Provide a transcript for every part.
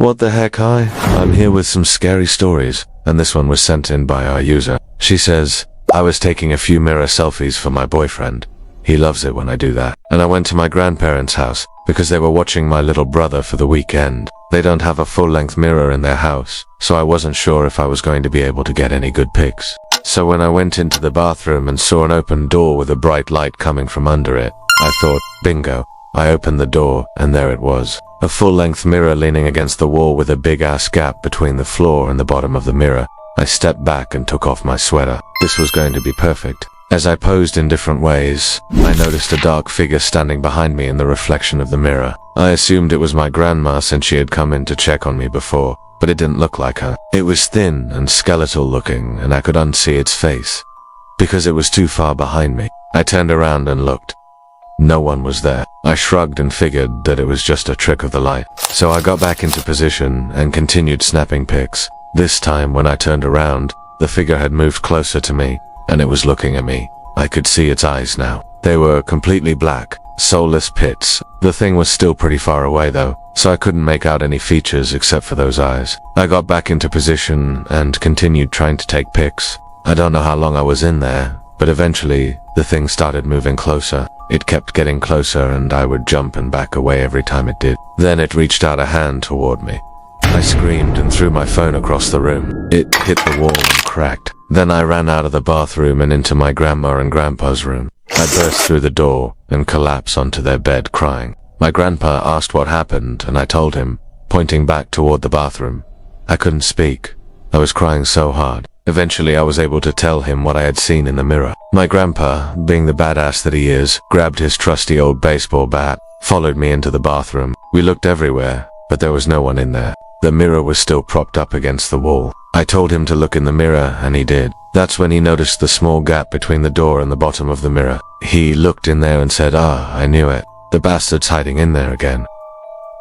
What the heck, hi? I'm here with some scary stories, and this one was sent in by our user. She says, I was taking a few mirror selfies for my boyfriend. He loves it when I do that. And I went to my grandparents' house because they were watching my little brother for the weekend. They don't have a full-length mirror in their house, so I wasn't sure if I was going to be able to get any good pics. So when I went into the bathroom and saw an open door with a bright light coming from under it, I thought, bingo. I opened the door, and there it was. A full-length mirror leaning against the wall with a big-ass gap between the floor and the bottom of the mirror. I stepped back and took off my sweater. This was going to be perfect. As I posed in different ways, I noticed a dark figure standing behind me in the reflection of the mirror. I assumed it was my grandma since she had come in to check on me before, but it didn't look like her. It was thin and skeletal looking, and I could unsee its face, because it was too far behind me. I turned around and looked. No one was there. I shrugged and figured that it was just a trick of the light. So I got back into position and continued snapping pics. This time when I turned around, the figure had moved closer to me, and it was looking at me. I could see its eyes now. They were completely black, soulless pits. The thing was still pretty far away though, so I couldn't make out any features except for those eyes. I got back into position and continued trying to take pics. I don't know how long I was in there, but eventually the thing started moving closer. It kept getting closer and I would jump and back away every time it did. Then it reached out a hand toward me. I screamed and threw my phone across the room. It hit the wall and cracked. Then I ran out of the bathroom and into my grandma and grandpa's room. I burst through the door and collapsed onto their bed crying. My grandpa asked what happened and I told him, pointing back toward the bathroom. I couldn't speak. I was crying so hard. Eventually I was able to tell him what I had seen in the mirror. My grandpa, being the badass that he is, grabbed his trusty old baseball bat, followed me into the bathroom. We looked everywhere, but there was no one in there. The mirror was still propped up against the wall. I told him to look in the mirror, and he did. That's when he noticed the small gap between the door and the bottom of the mirror. He looked in there and said, I knew it. The bastard's hiding in there again.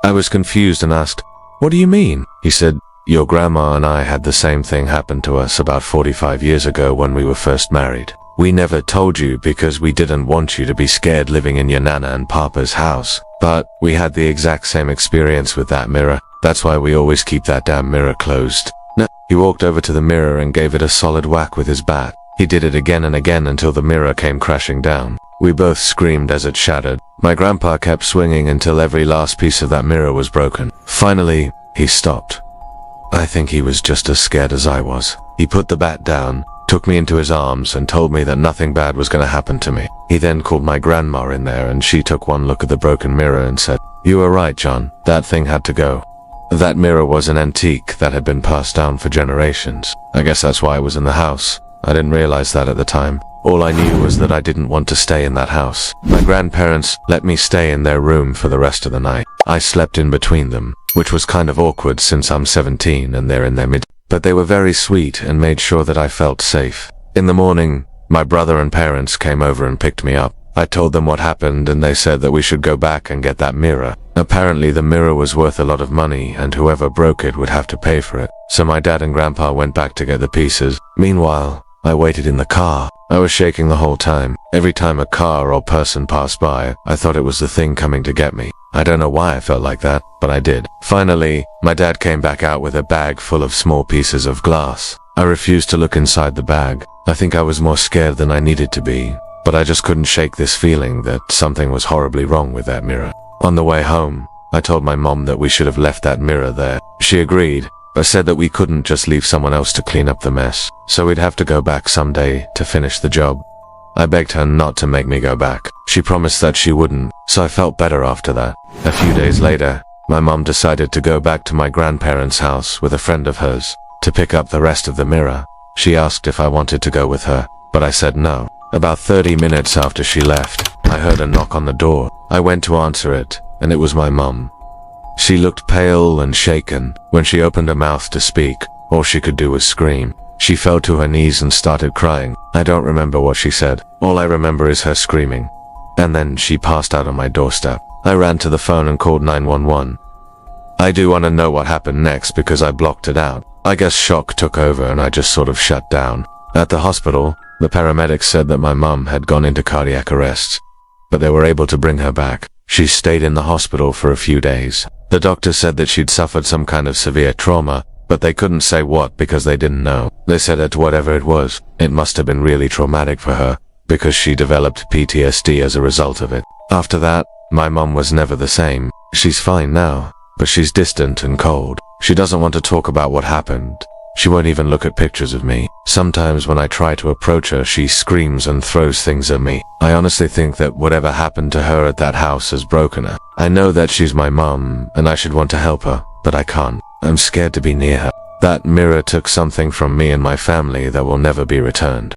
I was confused and asked, what do you mean? He said, your grandma and I had the same thing happen to us about 45 years ago when we were first married. We never told you because we didn't want you to be scared living in your nana and papa's house. But we had the exact same experience with that mirror. That's why we always keep that damn mirror closed. No. He walked over to the mirror and gave it a solid whack with his bat. He did it again and again until the mirror came crashing down. We both screamed as it shattered. My grandpa kept swinging until every last piece of that mirror was broken. Finally, he stopped. I think he was just as scared as I was. He put the bat down, took me into his arms, and told me that nothing bad was going to happen to me. He then called my grandma in there, and she took one look at the broken mirror and said, you were right, John. That thing had to go. That mirror was an antique that had been passed down for generations. I guess that's why it was in the house. I didn't realize that at the time. All I knew was that I didn't want to stay in that house. My grandparents let me stay in their room for the rest of the night. I slept in between them, which was kind of awkward since I'm 17 and they're in their mid. But they were very sweet and made sure that I felt safe. In the morning, my brother and parents came over and picked me up. I told them what happened and they said that we should go back and get that mirror. Apparently the mirror was worth a lot of money and whoever broke it would have to pay for it. So my dad and grandpa went back to get the pieces. Meanwhile, I waited in the car. I was shaking the whole time. Every time a car or person passed by, I thought it was the thing coming to get me. I don't know why I felt like that, but I did. Finally, my dad came back out with a bag full of small pieces of glass. I refused to look inside the bag. I think I was more scared than I needed to be, but I just couldn't shake this feeling that something was horribly wrong with that mirror. On the way home, I told my mom that we should have left that mirror there. She agreed, but said that we couldn't just leave someone else to clean up the mess, so we'd have to go back someday to finish the job. I begged her not to make me go back. She promised that she wouldn't, so I felt better after that. A few days later, my mom decided to go back to my grandparents' house with a friend of hers to pick up the rest of the mirror. She asked if I wanted to go with her, but I said no. About 30 minutes after she left, I heard a knock on the door. I went to answer it, and it was my mom. She looked pale and shaken. When she opened her mouth to speak, all she could do was scream. She fell to her knees and started crying. I don't remember what she said. All I remember is her screaming. And then she passed out on my doorstep. I ran to the phone and called 911. I do want to know what happened next because I blocked it out. I guess shock took over and I just sort of shut down. At the hospital, the paramedics said that my mum had gone into cardiac arrest, but they were able to bring her back. She stayed in the hospital for a few days. The doctor said that she'd suffered some kind of severe trauma, but they couldn't say what because they didn't know. They said that whatever it was, it must have been really traumatic for her, because she developed PTSD as a result of it. After that, my mum was never the same. She's fine now, but she's distant and cold. She doesn't want to talk about what happened. She won't even look at pictures of me. Sometimes when I try to approach her, she screams and throws things at me. I honestly think that whatever happened to her at that house has broken her. I know that she's my mum, and I should want to help her, but I can't. I'm scared to be near her. That mirror took something from me and my family that will never be returned.